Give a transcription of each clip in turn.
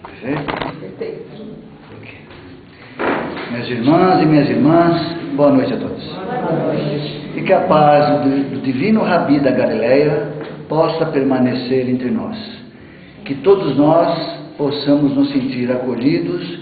Perfeito? Ok. Minhas irmãs e minhas irmãs, boa noite a todos. Boa noite. E que a paz do divino Rabi da Galileia possa permanecer entre nós. Que todos nós possamos nos sentir acolhidos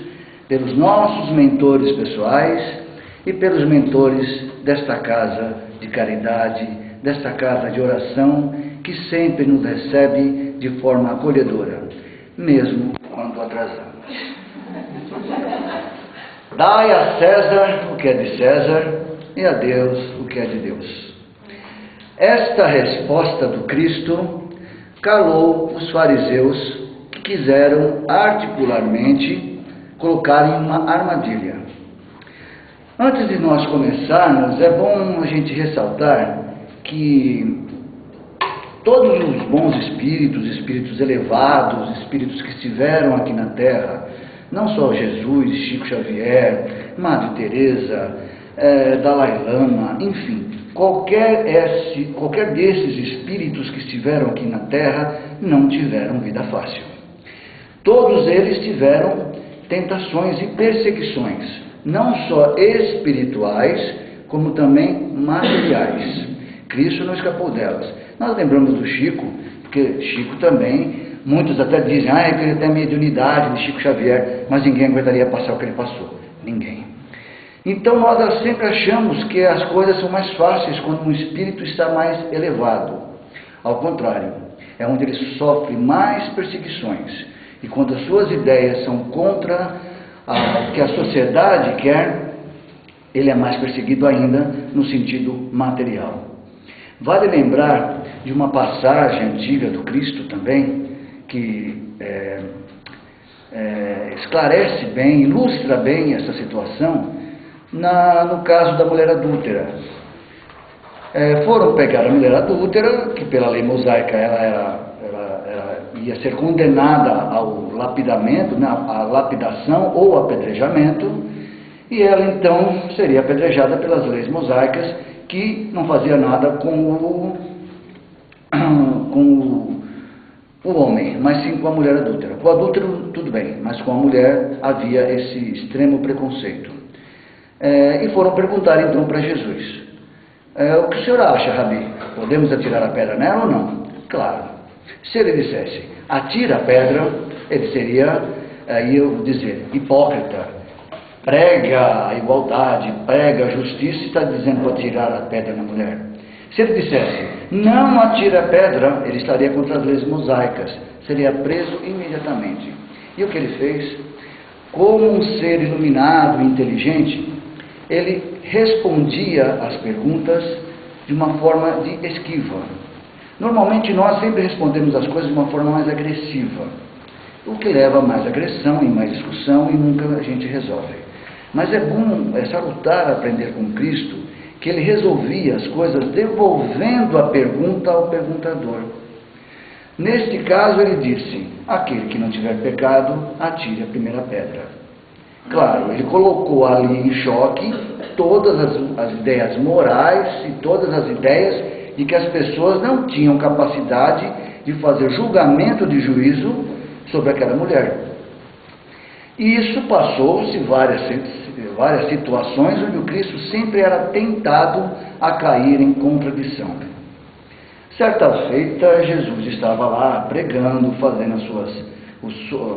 pelos nossos mentores pessoais e pelos mentores desta casa de caridade, desta casa de oração, que sempre nos recebe de forma acolhedora, mesmo quando atrasamos. Dai a César o que é de César e a Deus o que é de Deus. Esta resposta do Cristo calou os fariseus que quiseram articularmente colocar em uma armadilha. Antes de nós começarmos, é bom a gente ressaltar que todos os bons espíritos, espíritos elevados, espíritos que estiveram aqui na Terra, não só Jesus, Chico Xavier, Madre Teresa, Dalai Lama, enfim, qualquer desses espíritos que estiveram aqui na Terra não tiveram vida fácil. Todos eles tiveram tentações e perseguições, não só espirituais, como também materiais. Cristo não escapou delas. Nós lembramos do Chico, porque Chico também, muitos até dizem, ele tem mediunidade de Chico Xavier, mas ninguém aguentaria passar o que ele passou. Ninguém. Então nós sempre achamos que as coisas são mais fáceis quando um espírito está mais elevado. Ao contrário, é onde ele sofre mais perseguições. E quando as suas ideias são contra o que a sociedade quer, ele é mais perseguido ainda no sentido material. Vale lembrar de uma passagem antiga do Cristo também, que esclarece bem, ilustra bem essa situação, no caso da mulher adúltera. Foram pegar a mulher adúltera, que pela lei mosaica ela ia ser condenada ao lapidamento, à lapidação ou apedrejamento, e ela então seria apedrejada pelas leis mosaicas, que não fazia nada com o homem, mas sim com a mulher adúltera. Com o adúltero tudo bem, mas com a mulher havia esse extremo preconceito. E foram perguntar então para Jesus, o que o senhor acha, Rabi? Podemos atirar a pedra nela ou não? Claro. Se ele dissesse, atira a pedra, ele seria, eu dizer, hipócrita, prega a igualdade, prega a justiça e está dizendo para tirar a pedra na mulher. Se ele dissesse, não atira a pedra, ele estaria contra as leis mosaicas, seria preso imediatamente. E o que ele fez? Como um ser iluminado e inteligente, ele respondia às perguntas de uma forma de esquiva. Normalmente nós sempre respondemos as coisas de uma forma mais agressiva, o que leva a mais agressão e mais discussão e nunca a gente resolve. Mas é bom, salutar aprender com Cristo, que ele resolvia as coisas devolvendo a pergunta ao perguntador. Neste caso ele disse, aquele que não tiver pecado, atire a primeira pedra. Claro, ele colocou ali em choque todas as ideias morais e todas as ideias de que as pessoas não tinham capacidade de fazer julgamento de juízo sobre aquela mulher. E isso passou-se várias situações onde o Cristo sempre era tentado a cair em contradição. Certa feita, Jesus estava lá pregando,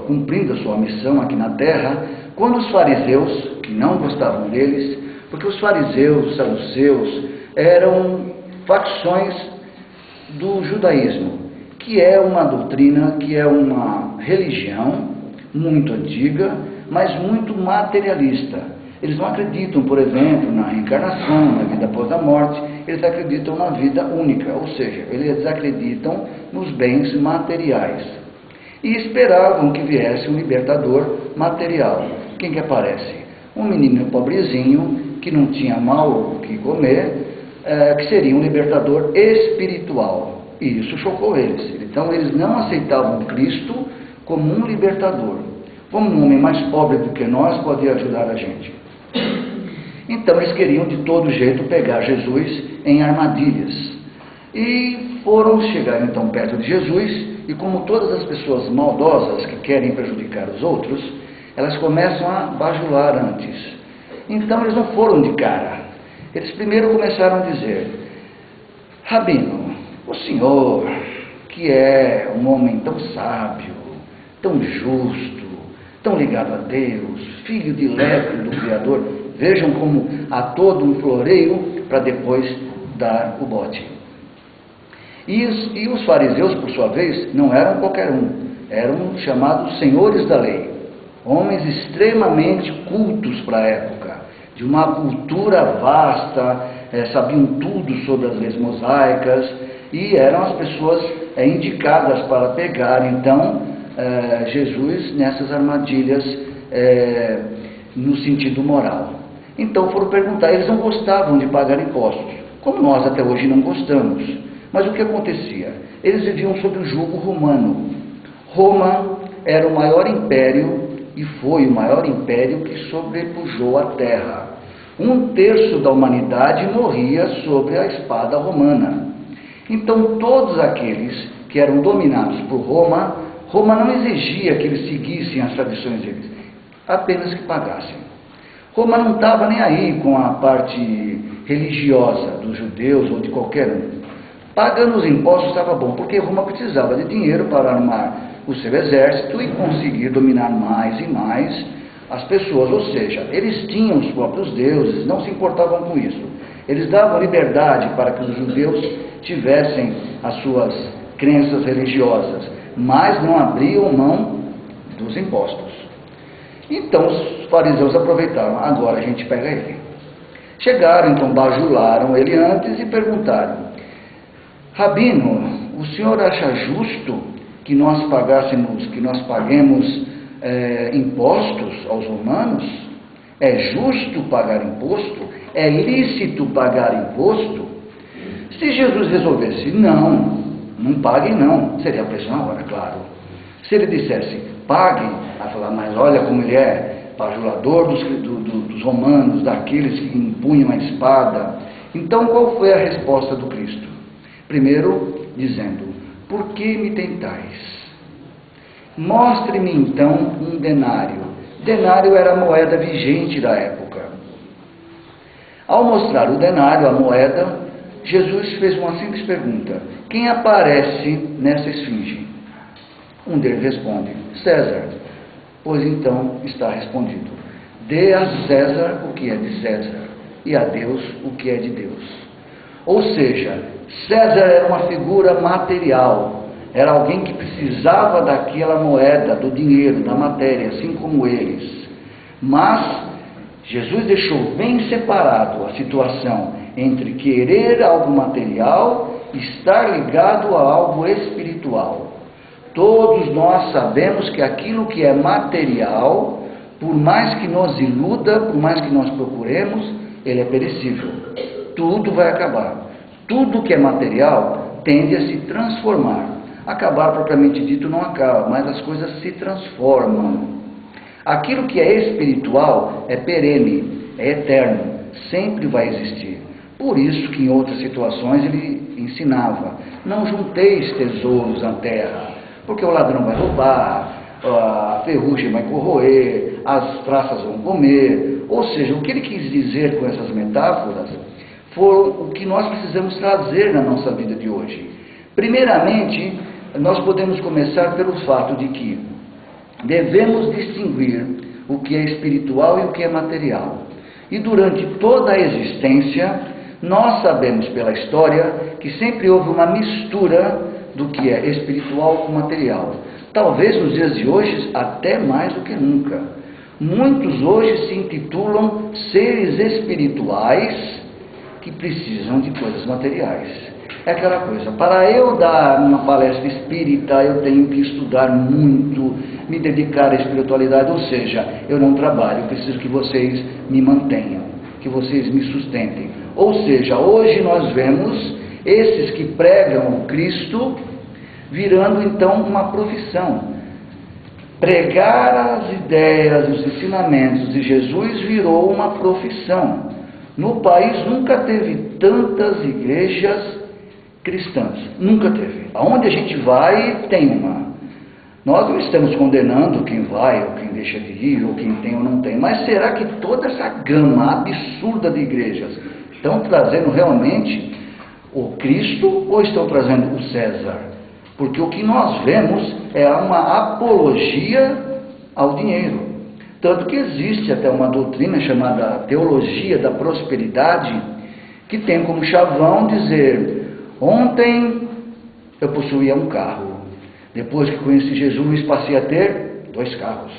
cumprindo a sua missão aqui na terra, quando os fariseus, que não gostavam deles, porque os fariseus, os saduceus, eram facções do judaísmo, que é uma doutrina, que é uma religião muito antiga, mas muito materialista. Eles não acreditam, por exemplo, na reencarnação, na vida após a morte, eles acreditam na vida única, ou seja, eles acreditam nos bens materiais. E esperavam que viesse um libertador material. Quem que aparece? Um menino pobrezinho, que não tinha mal o que comer, que seria um libertador espiritual. E isso chocou eles. Então eles não aceitavam Cristo como um libertador. Como um homem mais pobre do que nós podia ajudar a gente. Então eles queriam de todo jeito pegar Jesus em armadilhas. E foram chegar então perto de Jesus e como todas as pessoas maldosas que querem prejudicar os outros, elas começam a bajular antes. Então eles não foram de cara. Eles primeiro começaram a dizer: Rabino, o senhor, que é um homem tão sábio, tão justo, tão ligado a Deus, filho dileto do Criador, vejam como há todo um floreio para depois dar o bote. E os fariseus, por sua vez, não eram qualquer um, eram chamados senhores da lei, homens extremamente cultos para a época, de uma cultura vasta, sabiam tudo sobre as leis mosaicas, e eram as pessoas indicadas para pegar, então, Jesus nessas armadilhas no sentido moral. Então foram perguntar, eles não gostavam de pagar impostos, como nós até hoje não gostamos. Mas o que acontecia? Eles viviam sob o jugo romano. Roma era o maior império e foi o maior império que sobrepujou a terra. 1/3 da humanidade morria sob a espada romana. Então todos aqueles que eram dominados por Roma, Roma não exigia que eles seguissem as tradições deles, apenas que pagassem. Roma não estava nem aí com a parte religiosa dos judeus ou de qualquer um. Pagando os impostos estava bom, porque Roma precisava de dinheiro para armar o seu exército e conseguir dominar mais e mais as pessoas. Ou seja, eles tinham os próprios deuses, não se importavam com isso. Eles davam liberdade para que os judeus tivessem as suas crenças religiosas, mas não abriam mão dos impostos. Então os fariseus aproveitaram, agora a gente pega ele. Chegaram, então bajularam ele antes e perguntaram: Rabino, o senhor acha justo que nós paguemos impostos aos romanos? É justo pagar imposto? É lícito pagar imposto? Se Jesus resolvesse, não paguem não, seria preso na hora, claro. Se ele dissesse, paguem, a falar, mas olha como ele é bajulador dos romanos, daqueles que impunham a espada. Então qual foi a resposta do Cristo? Primeiro, dizendo: por que me tentais? Mostre-me então um denário. Denário era a moeda vigente da época. Ao mostrar o denário, a moeda, Jesus fez uma simples pergunta: quem aparece nessa esfinge? Um deles responde: César. Pois então está respondido: dê a César o que é de César, e a Deus o que é de Deus. Ou seja, César era uma figura material, era alguém que precisava daquela moeda, do dinheiro, da matéria, assim como eles. Mas Jesus deixou bem separado a situação entre querer algo material e estar ligado a algo espiritual. Todos nós sabemos que aquilo que é material, por mais que nos iluda, por mais que nós procuremos, ele é perecível. Tudo vai acabar. Tudo que é material tende a se transformar. Acabar propriamente dito não acaba, mas as coisas se transformam. Aquilo que é espiritual é perene, é eterno, sempre vai existir. Por isso que em outras situações ele ensinava: não junteis tesouros na terra, porque o ladrão vai roubar, a ferrugem vai corroer, as traças vão comer. Ou seja, o que ele quis dizer com essas metáforas foi o que nós precisamos trazer na nossa vida de hoje. Primeiramente, nós podemos começar pelo fato de que devemos distinguir o que é espiritual e o que é material. E durante toda a existência, nós sabemos pela história que sempre houve uma mistura do que é espiritual com material. Talvez nos dias de hoje até mais do que nunca. Muitos hoje se intitulam seres espirituais que precisam de coisas materiais. É aquela coisa, para eu dar uma palestra espírita, eu tenho que estudar muito, me dedicar à espiritualidade, ou seja, eu não trabalho, eu preciso que vocês me mantenham, que vocês me sustentem. Ou seja, hoje nós vemos esses que pregam o Cristo virando então uma profissão. Pregar as ideias, os ensinamentos de Jesus virou uma profissão. No país nunca teve tantas igrejas cristãs. Nunca teve. Aonde a gente vai, tem uma. Nós não estamos condenando quem vai, ou quem deixa de ir, ou quem tem ou não tem. Mas será que toda essa gama absurda de igrejas estão trazendo realmente o Cristo ou estão trazendo o César? Porque o que nós vemos é uma apologia ao dinheiro. Tanto que existe até uma doutrina chamada teologia da prosperidade, que tem como chavão dizer: ontem eu possuía um carro, depois que conheci Jesus passei a ter 2 carros.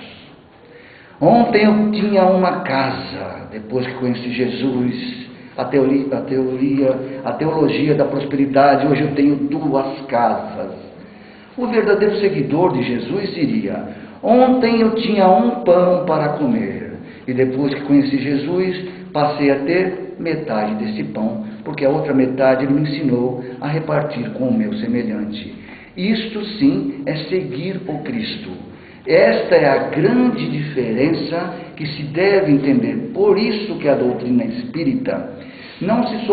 Ontem eu tinha uma casa, depois que conheci Jesus, a teologia da prosperidade, hoje eu tenho 2 casas. O verdadeiro seguidor de Jesus diria: ontem eu tinha um pão para comer, e depois que conheci Jesus, passei a ter metade desse pão, porque a outra metade ele me ensinou a repartir com o meu semelhante. Isto sim é seguir o Cristo. Esta é a grande diferença que se deve entender. Por isso que a doutrina espírita não se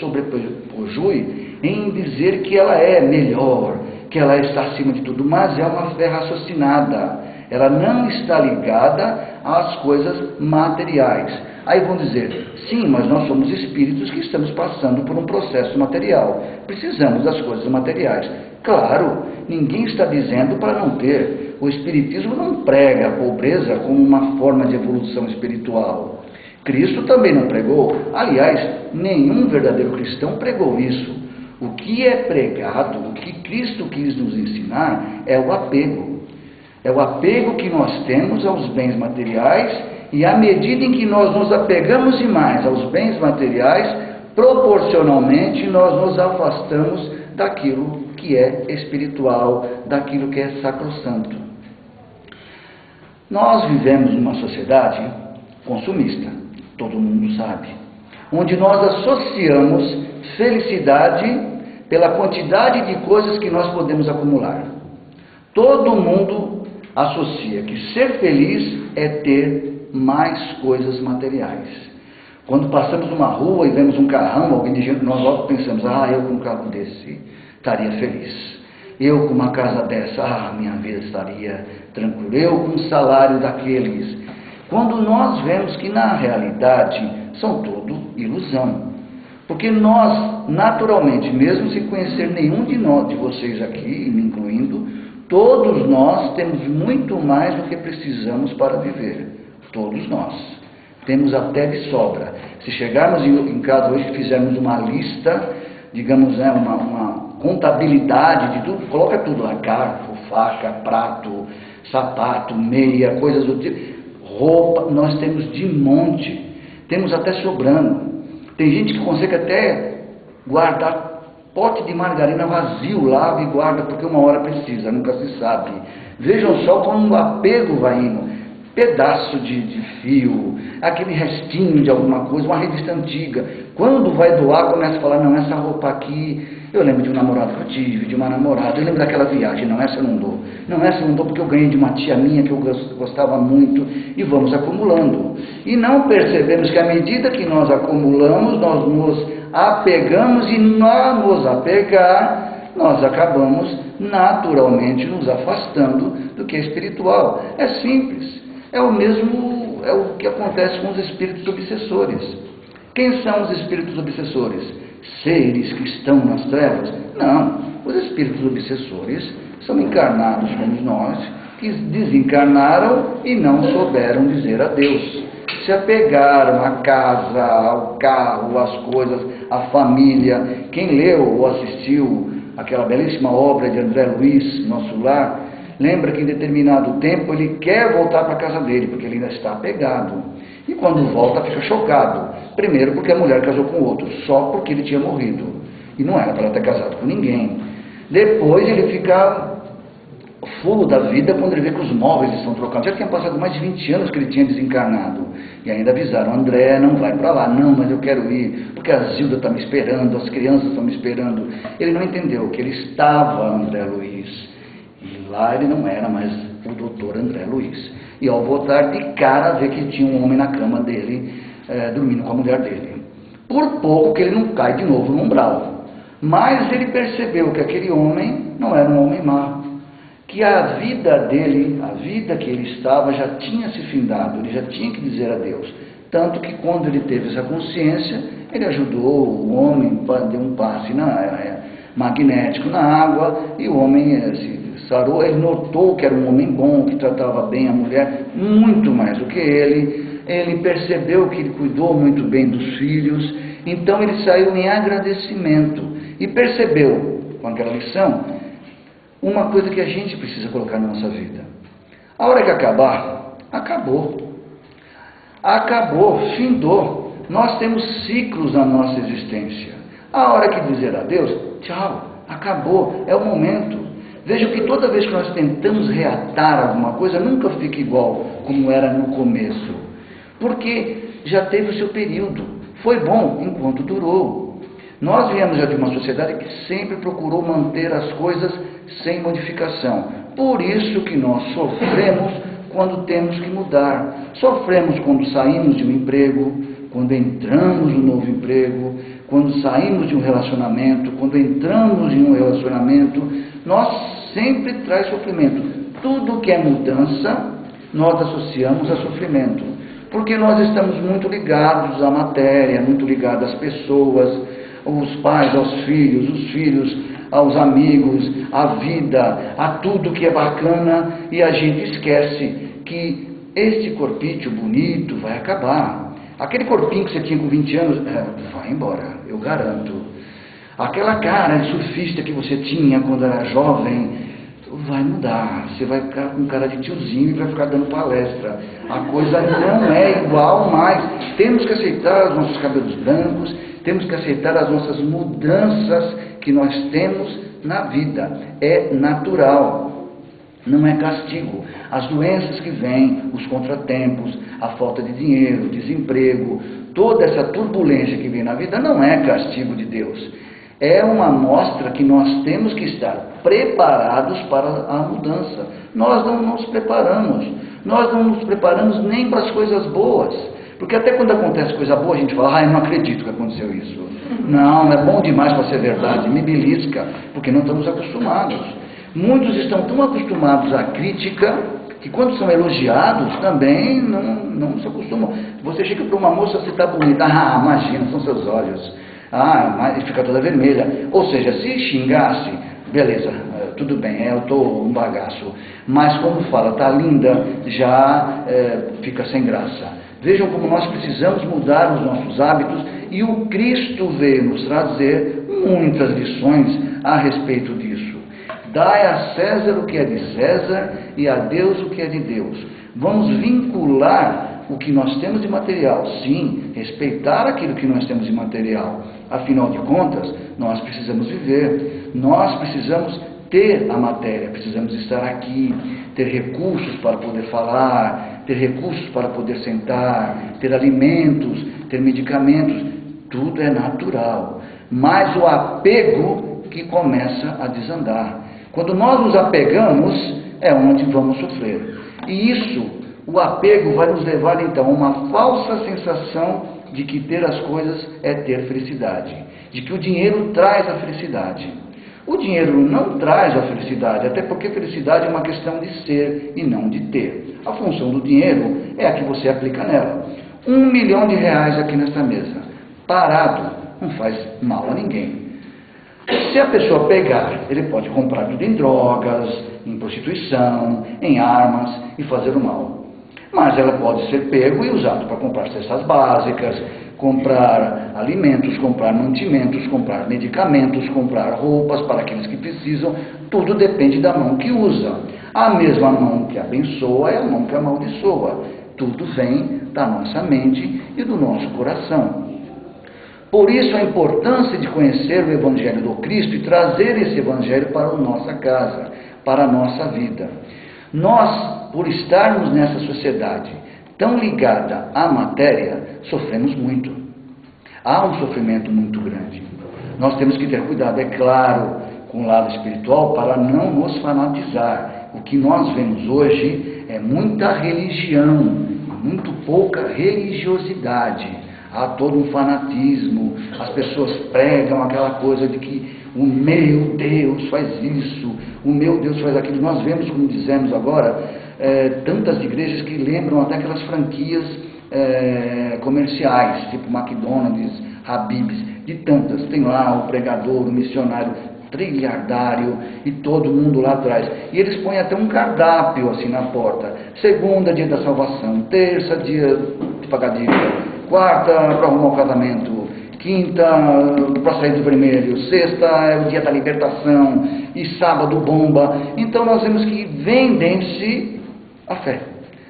sobrepõe em dizer que ela é melhor, que ela está acima de tudo, mas é uma fé raciocinada. Ela não está ligada às coisas materiais. Aí vão dizer: sim, mas nós somos espíritos que estamos passando por um processo material. Precisamos das coisas materiais. Claro, ninguém está dizendo para não ter. O espiritismo não prega a pobreza como uma forma de evolução espiritual. Cristo também não pregou. Aliás, nenhum verdadeiro cristão pregou isso. O que é pregado, o que Cristo quis nos ensinar é o apego. É o apego que nós temos aos bens materiais, e à medida em que nós nos apegamos demais aos bens materiais, proporcionalmente nós nos afastamos daquilo que é espiritual, daquilo que é sacrossanto. Nós vivemos numa sociedade consumista, todo mundo sabe, onde nós associamos felicidade pela quantidade de coisas que nós podemos acumular. Todo mundo associa que ser feliz é ter mais coisas materiais. Quando passamos numa rua e vemos um carrão, alguém dirigindo, nós logo pensamos: eu com um carro desse estaria feliz. Eu com uma casa dessa, minha vida estaria tranquila. Eu com um salário daqueles. Quando nós vemos que na realidade são tudo ilusão. Porque nós, naturalmente, mesmo sem conhecer nenhum de vocês aqui, me incluindo, todos nós temos muito mais do que precisamos para viver. Todos nós. Temos até de sobra. Se chegarmos em casa hoje e fizermos uma lista, digamos, uma contabilidade de tudo, coloca tudo lá: garfo, faca, prato, sapato, meia, coisas do tipo, roupa, nós temos de monte. Temos até sobrando. Tem gente que consegue até guardar pote de margarina vazio, lava e guarda, porque uma hora precisa, nunca se sabe. Vejam só como o apego vai indo. Pedaço de fio, aquele restinho de alguma coisa, uma revista antiga. Quando vai doar, começa a falar: não, essa roupa aqui, eu lembro de um namorado que eu tive, de uma namorada, eu lembro daquela viagem, não, essa eu não dou. Não, essa eu não dou porque eu ganhei de uma tia minha que eu gostava muito, e vamos acumulando. E não percebemos que à medida que nós acumulamos, nós nos apegamos, e nos apegar, nós acabamos naturalmente nos afastando do que é espiritual. É simples. É o que acontece com os espíritos obsessores. Quem são os espíritos obsessores? Seres que estão nas trevas? Não. Os espíritos obsessores são encarnados como nós, que desencarnaram e não souberam dizer adeus. Se apegaram à casa, ao carro, às coisas, à família. Quem leu ou assistiu aquela belíssima obra de André Luiz, Nosso Lar, lembra que em determinado tempo ele quer voltar para a casa dele, porque ele ainda está apegado. E quando volta fica chocado. Primeiro porque a mulher casou com outro, só porque ele tinha morrido. E não era para ela ter casado com ninguém. Depois ele fica fulo da vida quando ele vê que os móveis estão trocados. Já tinha passado mais de 20 anos que ele tinha desencarnado. E ainda avisaram: André, não vai para lá. Não, mas eu quero ir, porque a Zilda está me esperando, as crianças estão me esperando. Ele não entendeu que ele estava André Luiz. E lá ele não era mais o doutor André Luiz. E ao voltar, de cara, vê que tinha um homem na cama dele, dormindo com a mulher dele. Por pouco que ele não cai de novo no umbral. Mas ele percebeu que aquele homem não era um homem mau, que a vida dele, a vida que ele estava, já tinha se findado, ele já tinha que dizer adeus. Tanto que quando ele teve essa consciência, ele ajudou o homem, deu um passe magnético na água, e o homem se sarou. Ele notou que era um homem bom, que tratava bem a mulher, muito mais do que ele percebeu que ele cuidou muito bem dos filhos, então ele saiu em agradecimento, e percebeu, com aquela lição, uma coisa que a gente precisa colocar na nossa vida. A hora que acabar, acabou. Acabou, findou. Nós temos ciclos na nossa existência. A hora que dizer adeus, tchau, acabou, é o momento. Vejam que toda vez que nós tentamos reatar alguma coisa, nunca fica igual como era no começo. Porque já teve o seu período. Foi bom enquanto durou. Nós viemos já de uma sociedade que sempre procurou manter as coisas sem modificação. Por isso que nós sofremos quando temos que mudar. Sofremos quando saímos de um emprego, quando entramos no novo emprego, quando saímos de um relacionamento, quando entramos em um relacionamento. Nós sempre traz sofrimento. Tudo que é mudança, nós associamos a sofrimento. Porque nós estamos muito ligados à matéria, muito ligados às pessoas, os pais aos filhos, os filhos aos amigos, à vida, a tudo que é bacana, e a gente esquece que este corpício bonito vai acabar. Aquele corpinho que você tinha com 20 anos, vai embora, eu garanto. Aquela cara de surfista que você tinha quando era jovem, vai mudar. Você vai ficar com cara de tiozinho e vai ficar dando palestra. A coisa não é igual mais. Temos que aceitar os nossos cabelos brancos, temos que aceitar as nossas mudanças que nós temos na vida. É natural, não é castigo. As doenças que vêm, os contratempos, a falta de dinheiro, o desemprego, toda essa turbulência que vem na vida não é castigo de Deus. É uma amostra que nós temos que estar preparados para a mudança. Nós não nos preparamos. Nós não nos preparamos nem para as coisas boas. Porque até quando acontece coisa boa, a gente fala, eu não acredito que aconteceu isso. Não, é bom demais para ser verdade, me belisca, porque não estamos acostumados. Muitos estão tão acostumados à crítica, que quando são elogiados, também não se acostumam. Você chega para uma moça, você está bonita, imagina, são seus olhos. Mas fica toda vermelha. Ou seja, se xingasse, beleza, tudo bem, eu estou um bagaço. Mas quando fala, está linda, já fica sem graça. Vejam como nós precisamos mudar os nossos hábitos, e o Cristo veio nos trazer muitas lições a respeito disso. Dai a César o que é de César e a Deus o que é de Deus. Vamos vincular o que nós temos de material, sim, respeitar aquilo que nós temos de material. Afinal de contas, nós precisamos viver, nós precisamos ter a matéria, precisamos estar aqui, ter recursos para poder falar, ter recursos para poder sentar, ter alimentos, ter medicamentos, tudo é natural. Mas o apego que começa a desandar. Quando nós nos apegamos, é onde vamos sofrer. E isso, o apego vai nos levar então a uma falsa sensação de que ter as coisas é ter felicidade, de que o dinheiro traz a felicidade. O dinheiro não traz a felicidade, até porque felicidade é uma questão de ser e não de ter. A função do dinheiro é a que você aplica nela. R$1 milhão aqui nesta mesa, parado, não faz mal a ninguém. Se a pessoa pegar, ele pode comprar tudo em drogas, em prostituição, em armas e fazer o mal. Mas ela pode ser pego e usado para comprar cestas básicas, comprar alimentos, comprar mantimentos, comprar medicamentos, comprar roupas para aqueles que precisam. Tudo depende da mão que usa. A mesma mão que abençoa é a mão que amaldiçoa. Tudo vem da nossa mente e do nosso coração. Por isso a importância de conhecer o Evangelho do Cristo e trazer esse Evangelho para a nossa casa, para a nossa vida. Nós, por estarmos nessa sociedade tão ligada à matéria, sofremos muito. Há um sofrimento muito grande. Nós temos que ter cuidado, é claro, com o lado espiritual, para não nos fanatizar. O que nós vemos hoje é muita religião, muito pouca religiosidade. há todo um fanatismo, as pessoas pregam aquela coisa de que o meu Deus faz isso, o meu Deus faz aquilo. Nós vemos, como dizemos agora, tantas igrejas que lembram até aquelas franquias comerciais, tipo McDonald's, Habib's, de tantas. Tem lá o pregador, o missionário, trilhardário e todo mundo lá atrás. E eles põem até um cardápio assim na porta. Segunda, dia da salvação. Terça, dia de pagar dívida. Quarta, para arrumar o casamento. Quinta, para sair do vermelho. Sexta é o dia da libertação. E sábado, bomba. Então nós vemos que vendem-se a fé.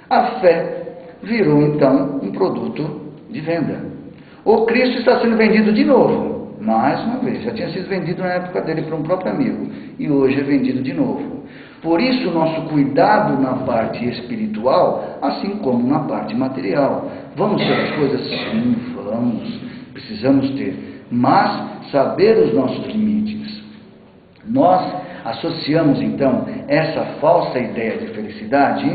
A fé virou então um produto de venda. O Cristo está sendo vendido de novo. Mais uma vez, já tinha sido vendido na época dele para um próprio amigo, e hoje é vendido de novo. Por isso, nosso cuidado na parte espiritual, assim como na parte material. Vamos ter as coisas? Sim, vamos, precisamos ter, mas saber os nossos limites. Nós associamos, então, essa falsa ideia de felicidade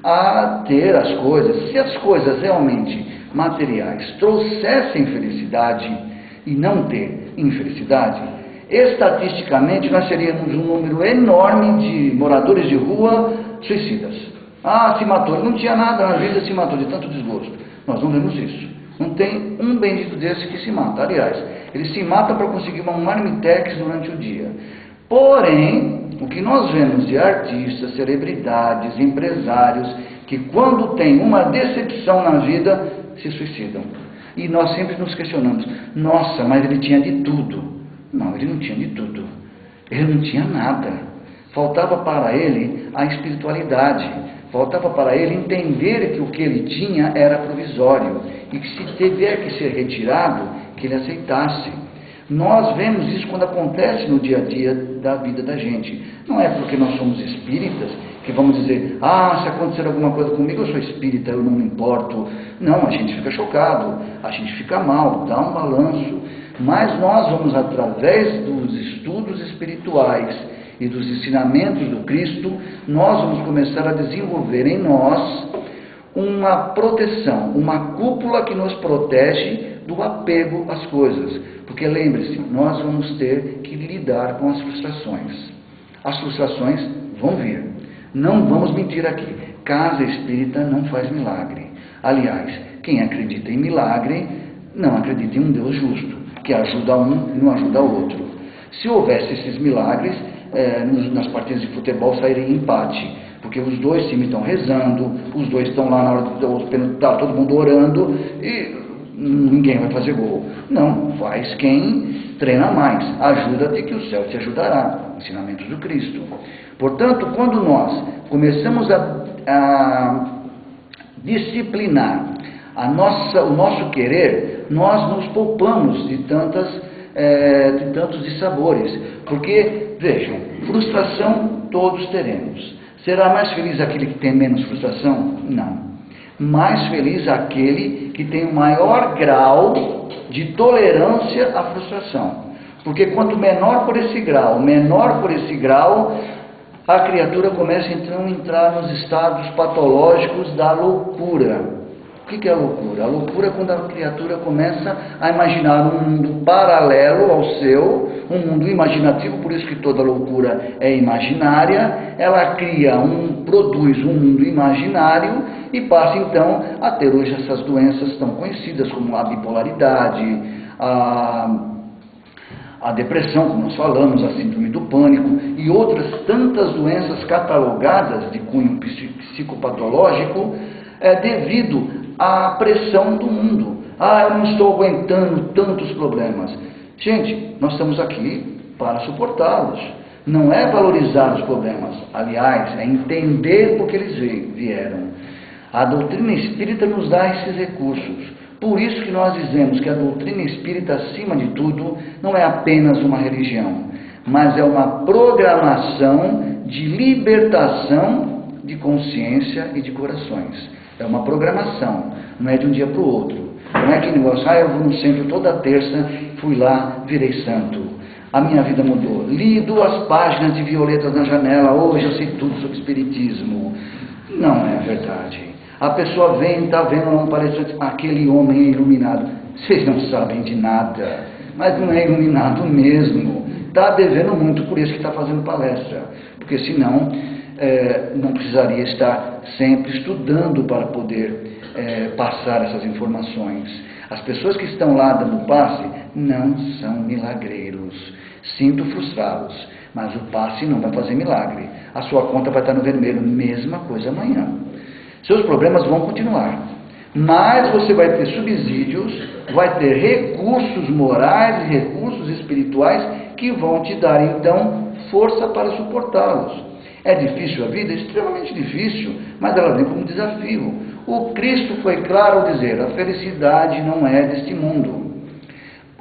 a ter as coisas. Se as coisas realmente materiais trouxessem felicidade, e não ter infelicidade, estatisticamente nós teríamos um número enorme de moradores de rua suicidas. Ah, se matou, ele não tinha nada na vida, se matou de tanto desgosto. Nós não vemos isso. Não tem um bendito desse que se mata. Aliás, ele se mata para conseguir uma marmitex durante o dia. Porém, o que nós vemos de artistas, celebridades, empresários, que quando tem uma decepção na vida, se suicidam. E nós sempre nos questionamos, nossa, mas ele tinha de tudo. Não, ele não tinha de tudo. Ele não tinha nada. Faltava para ele a espiritualidade. Faltava para ele entender que o que ele tinha era provisório. E que se tiver que ser retirado, que ele aceitasse. Nós vemos isso quando acontece no dia a dia da vida da gente. Não é porque nós somos espíritas que vamos dizer, se acontecer alguma coisa comigo, eu sou espírita, eu não me importo. Não, a gente fica chocado, a gente fica mal, dá um balanço. Mas nós vamos, através dos estudos espirituais e dos ensinamentos do Cristo, nós vamos começar a desenvolver em nós uma proteção, uma cúpula que nos protege do apego às coisas. Porque lembre-se, nós vamos ter que lidar com as frustrações. As frustrações vão vir. Não vamos mentir aqui. Casa espírita não faz milagre. Aliás, quem acredita em milagre, não acredita em um Deus justo, que ajuda um e não ajuda o outro. Se houvesse esses milagres, nas partidas de futebol sairia empate, porque os dois times estão rezando, os dois estão lá na hora do tá todo mundo orando e ninguém vai fazer gol. Não, faz quem treina mais. Ajuda-te que o céu te ajudará. Ensinamentos do Cristo. Portanto, quando nós começamos a disciplinar o nosso querer, nós nos poupamos de tantos dissabores. Porque, vejam, frustração todos teremos. Será mais feliz aquele que tem menos frustração? Não. Mais feliz aquele que tem o maior grau de tolerância à frustração. Porque quanto menor por esse grau, a criatura começa então a entrar nos estados patológicos da loucura. O que é a loucura? A loucura é quando a criatura começa a imaginar um mundo paralelo ao seu, um mundo imaginativo, por isso que toda loucura é imaginária. Ela produz um mundo imaginário e passa então a ter hoje essas doenças tão conhecidas como a bipolaridade, a depressão, como nós falamos, a síndrome do pânico e outras tantas doenças catalogadas de cunho psicopatológico devido à pressão do mundo. Eu não estou aguentando tantos problemas. Gente, nós estamos aqui para suportá-los. Não é valorizar os problemas. Aliás, é entender por que eles vieram. A doutrina espírita nos dá esses recursos. Por isso que nós dizemos que a doutrina espírita, acima de tudo, não é apenas uma religião, mas é uma programação de libertação de consciência e de corações. É uma programação, não é de um dia para o outro. Não é que negócio, eu vou no centro toda terça, fui lá, virei santo. A minha vida mudou. Li 2 páginas de Violetas na Janela, hoje eu sei tudo sobre espiritismo. Não é verdade. A pessoa vem, está vendo lá um palestrante, aquele homem é iluminado. vocês não sabem de nada, mas não é iluminado mesmo, está devendo muito, por isso que está fazendo palestra, porque senão não precisaria estar sempre estudando para poder passar essas informações. As pessoas que estão lá dando passe não são milagreiros. Sinto frustrá-los, mas o passe não vai fazer milagre. A sua conta vai estar no vermelho, mesma coisa amanhã. Seus problemas vão continuar, mas você vai ter subsídios, vai ter recursos morais e recursos espirituais que vão te dar, então, força para suportá-los. É difícil a vida? É extremamente difícil, mas ela vem como desafio. O Cristo foi claro ao dizer, a felicidade não é deste mundo.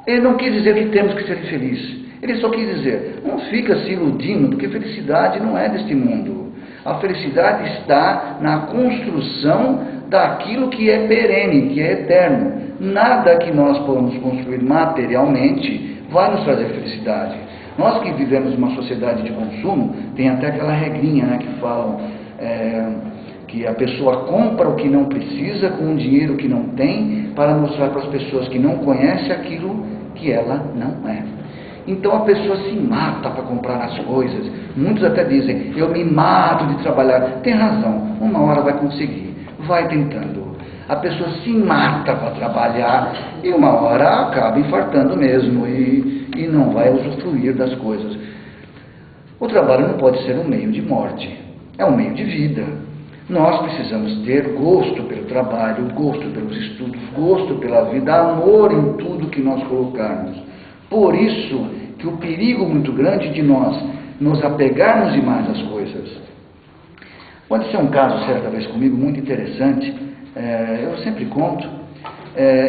Ele não quis dizer que temos que ser felizes. Ele só quis dizer, não fica se iludindo, porque felicidade não é deste mundo. A felicidade está na construção daquilo que é perene, que é eterno. Nada que nós podamos construir materialmente vai nos trazer felicidade. Nós que vivemos uma sociedade de consumo, tem até aquela regrinha, né, que falam que a pessoa compra o que não precisa com o dinheiro que não tem, para mostrar para as pessoas que não conhecem aquilo que ela não é. Então a pessoa se mata para comprar as coisas. Muitos até dizem, eu me mato de trabalhar. Tem razão, uma hora vai conseguir, vai tentando. A pessoa se mata para trabalhar e uma hora acaba infartando mesmo e não vai usufruir das coisas. O trabalho não pode ser um meio de morte, é um meio de vida. Nós precisamos ter gosto pelo trabalho, gosto pelos estudos, gosto pela vida, amor em tudo que nós colocarmos. Por isso que o perigo muito grande de nós nos apegarmos demais às coisas. Aconteceu um caso certa vez comigo muito interessante, eu sempre conto.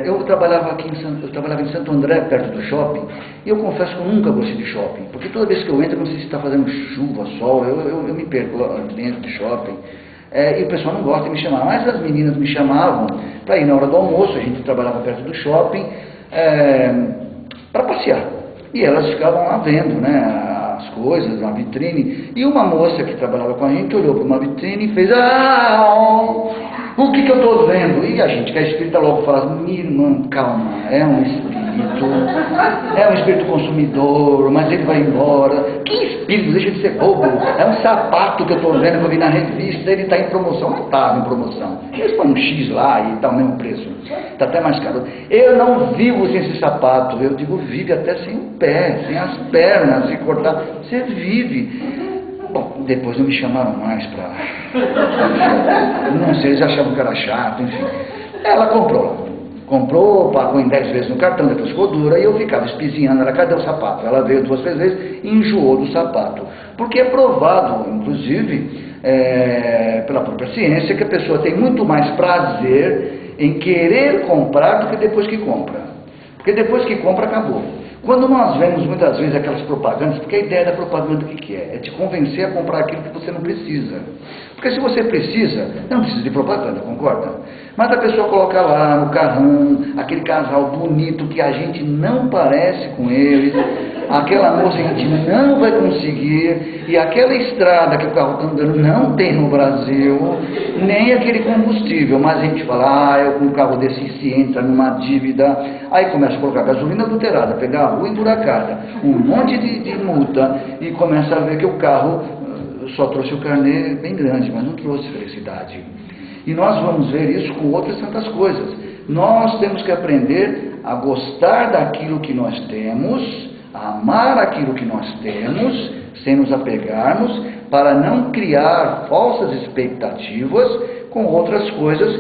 Eu trabalhava em Santo André, perto do shopping, e eu confesso que eu nunca gostei de shopping, porque toda vez que eu entro, eu não sei se está fazendo chuva, sol, eu me perco dentro do shopping. E o pessoal não gosta de me chamar, mas as meninas me chamavam para ir na hora do almoço, a gente trabalhava perto do shopping, para passear. E elas ficavam lá vendo, né, as coisas, na vitrine, e uma moça que trabalhava com a gente olhou para uma vitrine e fez, o que eu estou vendo? E a gente que é espírita logo fala, minha irmã, calma, é um espírito consumidor, mas ele vai embora. Que espírito? Deixa de ser bobo. É um sapato que eu estou vendo, que eu vi na revista, ele está em promoção. Não estava em promoção. Eles põem um X lá e está o mesmo preço. Está até mais caro. Eu não vivo sem esse sapato. Eu digo, vive até sem o pé, sem as pernas, sem cortar. Você vive. Bom, depois não me chamaram mais para... Não sei, eles achavam que era chato, enfim. Ela comprou, pagou em 10 vezes no cartão, depois ficou dura, e eu ficava espizinhando ela, cadê o sapato? Ela veio 2, 3 vezes e enjoou do sapato. Porque é provado, inclusive, pela própria ciência, que a pessoa tem muito mais prazer em querer comprar do que depois que compra. Porque depois que compra, acabou. Quando nós vemos muitas vezes aquelas propagandas, porque a ideia da propaganda o que é? É te convencer a comprar aquilo que você não precisa. Porque se você precisa, não precisa de propaganda, concorda? Mas a pessoa coloca lá no carrão, aquele casal bonito que a gente não parece com eles, aquela moça que a gente não vai conseguir, e aquela estrada que o carro está andando não tem no Brasil, nem aquele combustível, mas a gente fala, eu com um carro desse se entra numa dívida, aí começa a colocar gasolina adulterada, pegar a rua emburacada, um monte de multa, e começa a ver que o carro só trouxe o carnê bem grande, mas não trouxe felicidade. E nós vamos ver isso com outras tantas coisas. Nós temos que aprender a gostar daquilo que nós temos, a amar aquilo que nós temos, sem nos apegarmos, para não criar falsas expectativas com outras coisas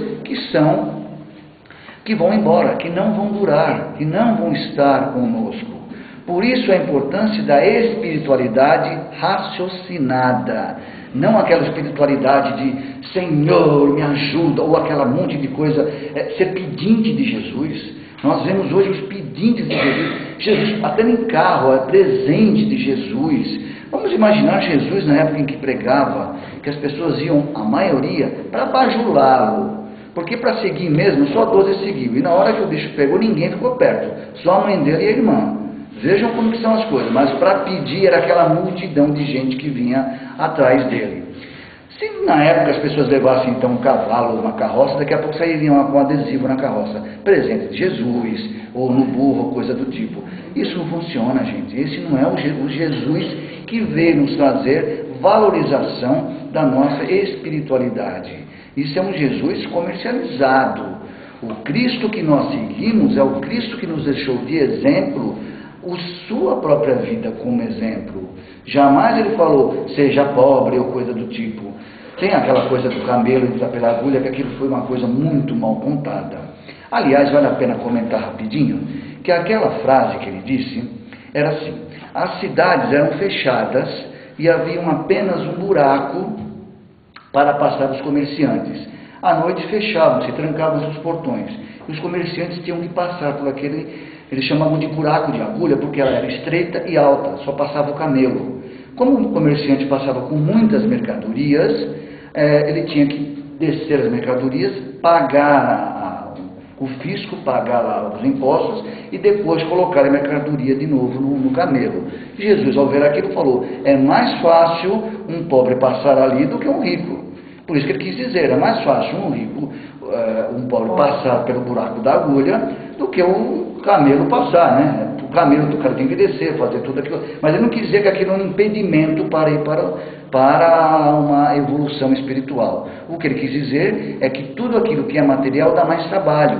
que vão embora, que não vão durar, que não vão estar conosco. Por isso a importância da espiritualidade raciocinada, não aquela espiritualidade de Senhor, me ajuda, ou aquela monte de coisa, ser pedinte de Jesus. Nós vemos hoje os pedintes de Jesus. Jesus, até em carro, é presente de Jesus. Vamos imaginar Jesus na época em que pregava, que as pessoas iam, a maioria, para bajulá-lo. Porque para seguir mesmo, só 12 seguiu. E na hora que o bicho pegou, ninguém ficou perto. Só a mãe dele e a irmã. Vejam como que são as coisas. Mas para pedir era aquela multidão de gente que vinha atrás dele. Se na época as pessoas levassem então um cavalo ou uma carroça, daqui a pouco sairiam com adesivo na carroça, presente de Jesus, ou no burro, coisa do tipo. Isso não funciona, gente. Esse não é o Jesus que veio nos trazer valorização da nossa espiritualidade. Isso é um Jesus comercializado. O Cristo que nós seguimos é o Cristo que nos deixou de exemplo sua própria vida como exemplo. Jamais ele falou, seja pobre ou coisa do tipo. Tem aquela coisa do camelo entrar pela agulha, que aquilo foi uma coisa muito mal contada. Aliás, vale a pena comentar rapidinho, que aquela frase que ele disse era assim: as cidades eram fechadas e havia apenas um buraco para passar os comerciantes. À noite fechavam-se, trancavam-se os portões, e os comerciantes tinham que passar por aquele, eles chamavam de buraco de agulha, porque ela era estreita e alta, só passava o camelo. Como o comerciante passava com muitas mercadorias, ele tinha que descer as mercadorias, pagar o fisco, pagar lá os impostos e depois colocar a mercadoria de novo no camelo. Jesus, ao ver aquilo, falou: é mais fácil um pobre passar ali do que um rico. Por isso que ele quis dizer, é mais fácil um rico, um pobre passar pelo buraco da agulha do que um camelo passar, né? O camelo do cara tem que descer, fazer tudo aquilo. Mas ele não quis dizer que aquilo é um impedimento para ir para uma evolução espiritual. O que ele quis dizer é que tudo aquilo que é material dá mais trabalho.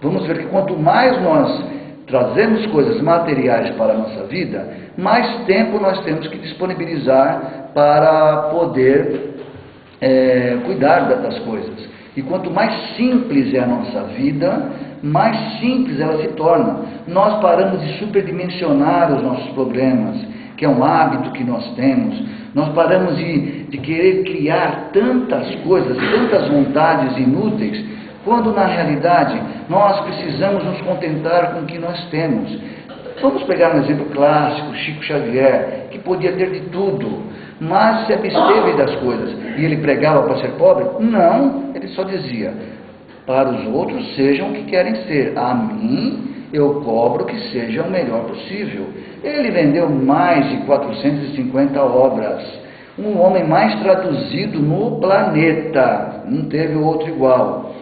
Vamos ver que quanto mais nós trazemos coisas materiais para a nossa vida, mais tempo nós temos que disponibilizar para poder cuidar das coisas. E quanto mais simples é a nossa vida, mais simples ela se torna. Nós paramos de superdimensionar os nossos problemas, que é um hábito que nós temos. Nós paramos de querer criar tantas coisas, tantas vontades inúteis, quando na realidade nós precisamos nos contentar com o que nós temos. Vamos pegar um exemplo clássico, Chico Xavier, que podia ter de tudo, mas se absteve das coisas. E ele pregava para ser pobre? Não, ele só dizia: para os outros sejam o que querem ser, a mim eu cobro que seja o melhor possível. Ele vendeu mais de 450 obras, um homem mais traduzido no planeta, não teve outro igual.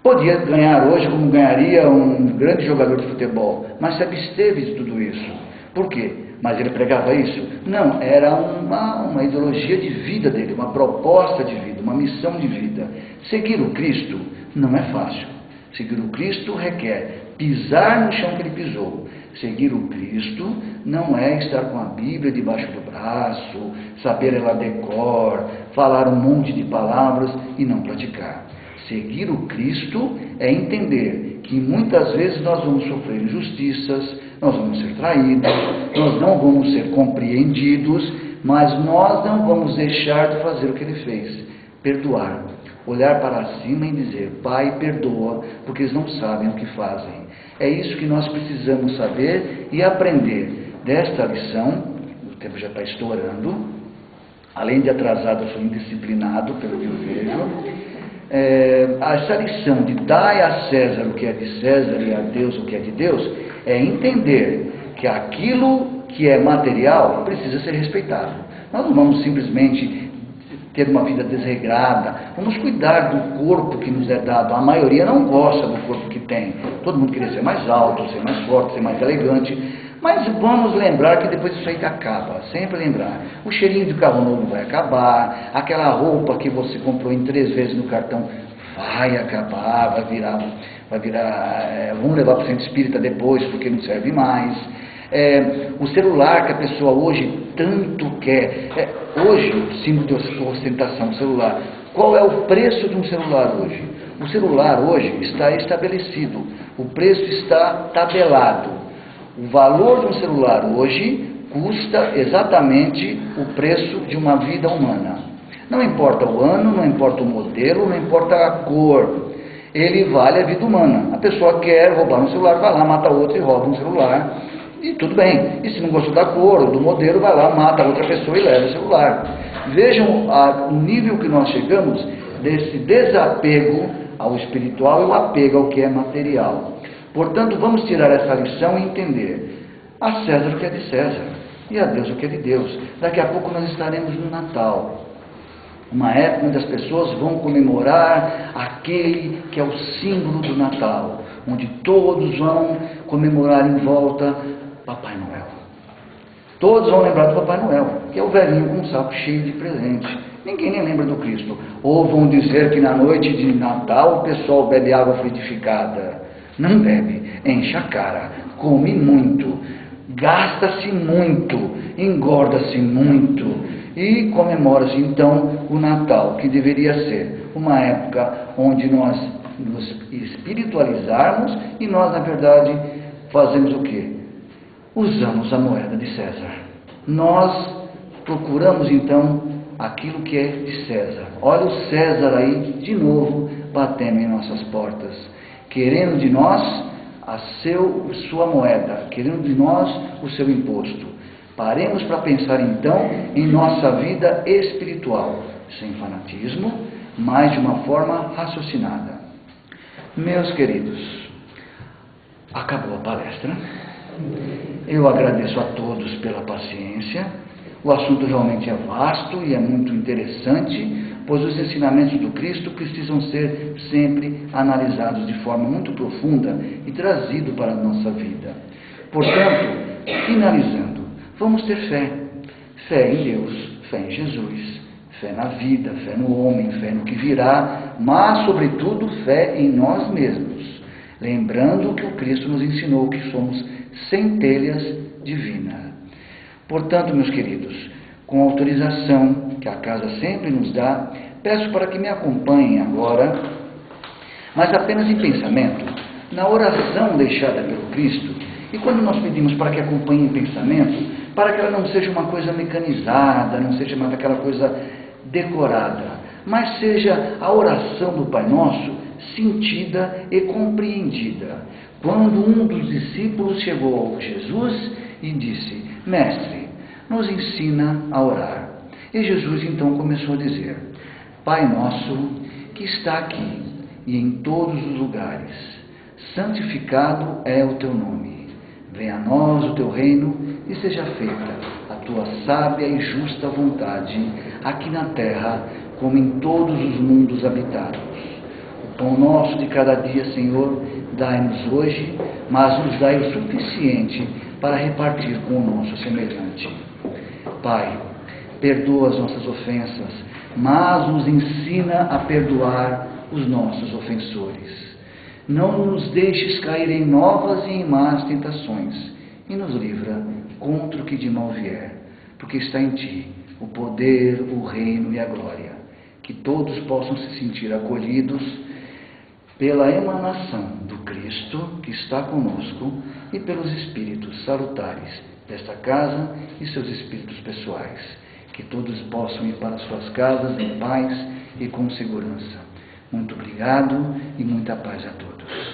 Podia ganhar hoje como ganharia um grande jogador de futebol, mas se absteve de tudo isso. Por quê? Mas ele pregava isso? Não, era uma ideologia de vida dele, uma proposta de vida, uma missão de vida. Seguir o Cristo não é fácil. Seguir o Cristo requer pisar no chão que ele pisou. Seguir o Cristo não é estar com a Bíblia debaixo do braço, saber ela de cor, falar um monte de palavras e não praticar. Seguir o Cristo é entender que muitas vezes nós vamos sofrer injustiças, nós vamos ser traídos, nós não vamos ser compreendidos, mas nós não vamos deixar de fazer o que ele fez: perdoar, olhar para cima e dizer: Pai, perdoa, porque eles não sabem o que fazem. É isso que nós precisamos saber e aprender desta lição. O tempo já está estourando, além de atrasado, eu sou indisciplinado, pelo que eu vejo. Essa lição de dar a César o que é de César e a Deus o que é de Deus, é entender que aquilo que é material precisa ser respeitado. Nós não vamos simplesmente ter uma vida desregrada, vamos cuidar do corpo que nos é dado. A maioria não gosta do corpo que tem, todo mundo queria ser mais alto, ser mais forte, ser mais elegante, mas vamos lembrar que depois isso aí acaba, sempre lembrar. O cheirinho de carro novo vai acabar, aquela roupa que você comprou em 3 vezes no cartão vai acabar, vai virar, vamos levar para o centro espírita depois, porque não serve mais. O celular que a pessoa hoje tanto quer, hoje, símbolo de ostentação, o celular. Qual é o preço de um celular hoje? O celular hoje está estabelecido, o preço está tabelado. O valor de um celular hoje custa exatamente o preço de uma vida humana. Não importa o ano, não importa o modelo, não importa a cor. Ele vale a vida humana. A pessoa quer roubar um celular, vai lá, mata outro e rouba um celular. E tudo bem. E se não gostou da cor ou do modelo, vai lá, mata outra pessoa e leva o celular. Vejam o nível que nós chegamos desse desapego ao espiritual e o apego ao que é material. Portanto, vamos tirar essa lição e entender: a César o que é de César e a Deus o que é de Deus. Daqui a pouco nós estaremos no Natal. Uma época onde as pessoas vão comemorar aquele que é o símbolo do Natal, onde todos vão comemorar em volta Papai Noel. Todos vão lembrar do Papai Noel, que é o velhinho com um saco cheio de presente. Ninguém nem lembra do Cristo. Ou vão dizer que na noite de Natal o pessoal bebe água frutificada. Não bebe, enche a cara, come muito, gasta-se muito, engorda-se muito e comemora-se então o Natal, que deveria ser uma época onde nós nos espiritualizarmos e nós, na verdade, fazemos o quê? Usamos a moeda de César. Nós procuramos então aquilo que é de César. Olha o César aí de novo batendo em nossas portas, querendo de nós sua moeda, querendo de nós o seu imposto. Paremos para pensar então em nossa vida espiritual, sem fanatismo, mas de uma forma raciocinada. Meus queridos, acabou a palestra. Eu agradeço a todos pela paciência. O assunto realmente é vasto e é muito interessante, pois os ensinamentos do Cristo precisam ser sempre analisados de forma muito profunda e trazidos para a nossa vida. Portanto, finalizando, vamos ter fé. Fé em Deus, fé em Jesus, fé na vida, fé no homem, fé no que virá, mas, sobretudo, fé em nós mesmos. Lembrando que o Cristo nos ensinou que somos centelhas divinas. Portanto, meus queridos, com a autorização que a casa sempre nos dá, peço para que me acompanhem agora, mas apenas em pensamento, na oração deixada pelo Cristo. E quando nós pedimos para que acompanhem em pensamento, para que ela não seja uma coisa mecanizada, não seja mais aquela coisa decorada, mas seja a oração do Pai Nosso sentida e compreendida. Quando um dos discípulos chegou a Jesus e disse: Mestre, nos ensina a orar. E Jesus então começou a dizer: Pai nosso que está aqui e em todos os lugares, santificado é o teu nome. Venha a nós o teu reino e seja feita a tua sábia e justa vontade, aqui na terra como em todos os mundos habitados. O pão nosso de cada dia, Senhor, dai-nos hoje, mas nos dai o suficiente para repartir com o nosso semelhante. Pai, perdoa as nossas ofensas, mas nos ensina a perdoar os nossos ofensores. Não nos deixes cair em novas e em más tentações, e nos livra contra o que de mal vier, porque está em Ti o poder, o reino e a glória. Que todos possam se sentir acolhidos pela emanação do Cristo que está conosco e pelos espíritos salutares desta casa e seus espíritos pessoais. Que todos possam ir para suas casas em paz e com segurança. Muito obrigado e muita paz a todos.